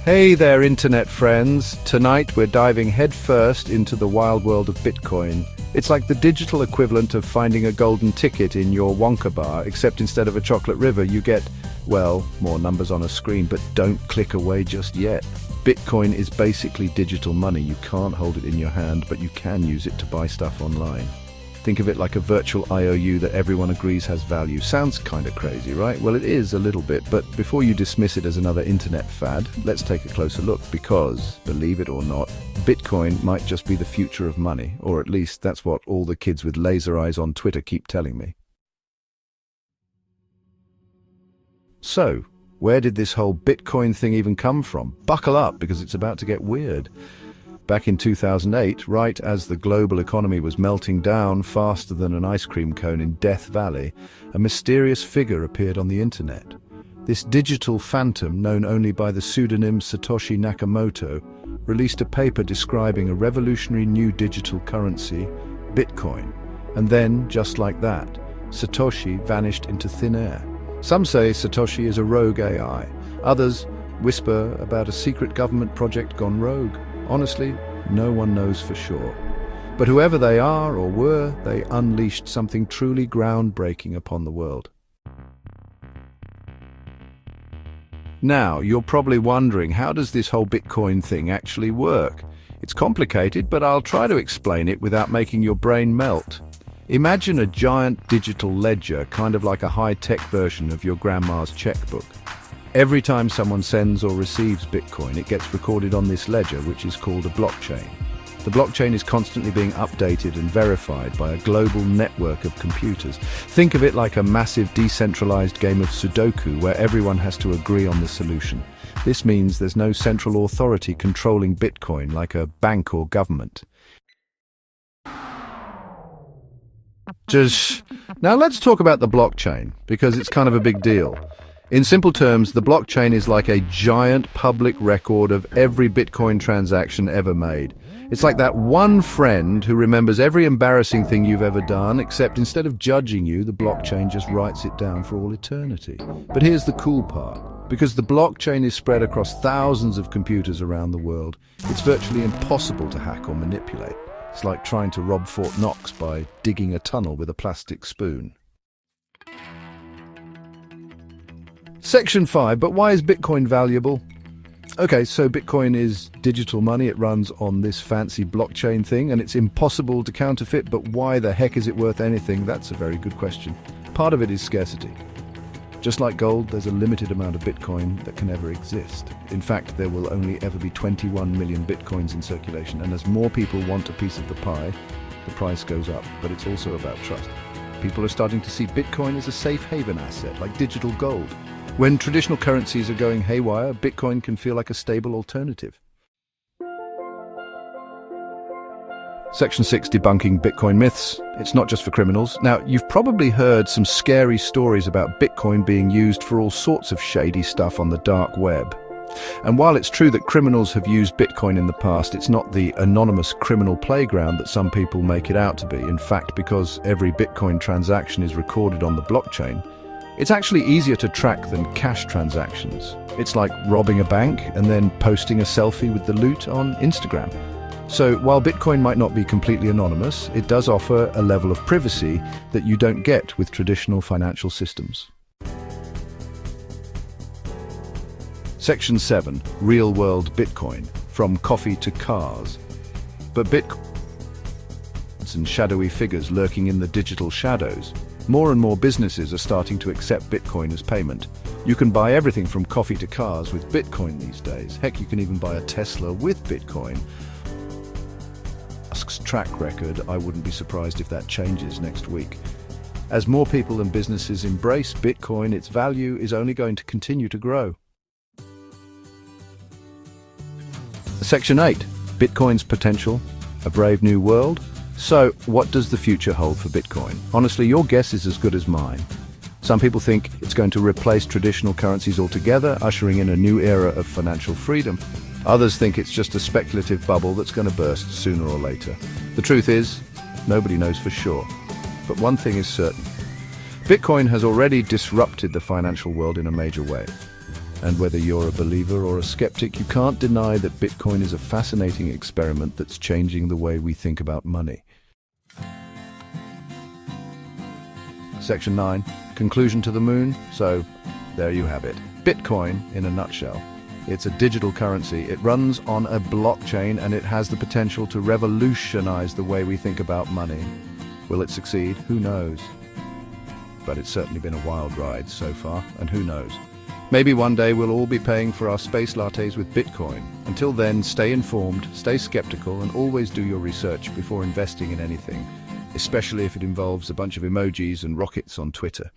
Hey there, internet friends. Tonight we're diving headfirst into the wild world of Bitcoin. It's like the digital equivalent of finding a golden ticket in your Wonka bar, except instead of a chocolate river, you get, well, more numbers on a screen, but don't click away just yet. Bitcoin is basically digital money. You can't hold it in your hand, but you can use it to buy stuff online. Think of it like a virtual IOU that everyone agrees has value. Sounds kind of crazy, right? Well, it is a little bit, but before you dismiss it as another internet fad, let's take a closer look because, believe it or not, Bitcoin might just be the future of money, or at least that's what all the kids with laser eyes on Twitter keep telling me. So, where did this whole Bitcoin thing even come from? Buckle up, because it's about to get weird. Back in 2008, right as the global economy was melting down faster than an ice cream cone in Death Valley, a mysterious figure appeared on the internet. This digital phantom, known only by the pseudonym Satoshi Nakamoto, released a paper describing a revolutionary new digital currency, Bitcoin. And then, just like that, Satoshi vanished into thin air. Some say Satoshi is a rogue AI. Others whisper about a secret government project gone rogue. Honestly, no one knows for sure. But whoever they are or were, they unleashed something truly groundbreaking upon the world. Now, you're probably wondering, how does this whole Bitcoin thing actually work? It's complicated, but I'll try to explain it without making your brain melt. Imagine a giant digital ledger, kind of like a high-tech version of your grandma's checkbook. Every time someone sends or receives Bitcoin, it gets recorded on this ledger, which is called a blockchain. The blockchain is constantly being updated and verified by a global network of computers. Think of it like a massive decentralized game of Sudoku where everyone has to agree on the solution. This means there's no central authority controlling Bitcoin like a bank or government. Now let's talk about the blockchain, because it's kind of a big deal. In simple terms, the blockchain is like a giant public record of every Bitcoin transaction ever made. It's like that one friend who remembers every embarrassing thing you've ever done, except instead of judging you, the blockchain just writes it down for all eternity. But here's the cool part. Because the blockchain is spread across thousands of computers around the world, it's virtually impossible to hack or manipulate. It's like trying to rob Fort Knox by digging a tunnel with a plastic spoon. Section 5, but why is Bitcoin valuable? Okay, so Bitcoin is digital money. It runs on this fancy blockchain thing, and it's impossible to counterfeit, but why the heck is it worth anything? That's a very good question. Part of it is scarcity. Just like gold, there's a limited amount of Bitcoin that can ever exist. In fact, there will only ever be 21 million Bitcoins in circulation, and as more people want a piece of the pie, the price goes up, but it's also about trust. People are starting to see Bitcoin as a safe haven asset, like digital gold. When traditional currencies are going haywire, Bitcoin can feel like a stable alternative. Section 6, debunking Bitcoin myths. It's not just for criminals. Now, you've probably heard some scary stories about Bitcoin being used for all sorts of shady stuff on the dark web. And while it's true that criminals have used Bitcoin in the past, it's not the anonymous criminal playground that some people make it out to be. In fact, because every Bitcoin transaction is recorded on the blockchain, it's actually easier to track than cash transactions. It's like robbing a bank and then posting a selfie with the loot on Instagram. So while Bitcoin might not be completely anonymous, it does offer a level of privacy that you don't get with traditional financial systems. Section 7, real-world Bitcoin, from coffee to cars. But Bitcoin and shadowy figures lurking in the digital shadows. More and more businesses are starting to accept Bitcoin as payment. You can buy everything from coffee to cars with Bitcoin these days. Heck, you can even buy a Tesla with Bitcoin. Musk's track record, I wouldn't be surprised if that changes next week. As more people and businesses embrace Bitcoin, its value is only going to continue to grow. Section 8, Bitcoin's potential, a brave new world. So, what does the future hold for Bitcoin? Honestly, your guess is as good as mine. Some people think it's going to replace traditional currencies altogether, ushering in a new era of financial freedom. Others think it's just a speculative bubble that's going to burst sooner or later. The truth is, nobody knows for sure. But one thing is certain. Bitcoin has already disrupted the financial world in a major way. And whether you're a believer or a skeptic, you can't deny that Bitcoin is a fascinating experiment that's changing the way we think about money. Section 9. Conclusion to the moon. So, there you have it. Bitcoin in a nutshell. It's a digital currency. It runs on a blockchain and it has the potential to revolutionize the way we think about money. Will it succeed? Who knows? But it's certainly been a wild ride so far, and who knows? Maybe one day we'll all be paying for our space lattes with Bitcoin. Until then, stay informed, stay skeptical, and always do your research before investing in anything, especially if it involves a bunch of emojis and rockets on Twitter.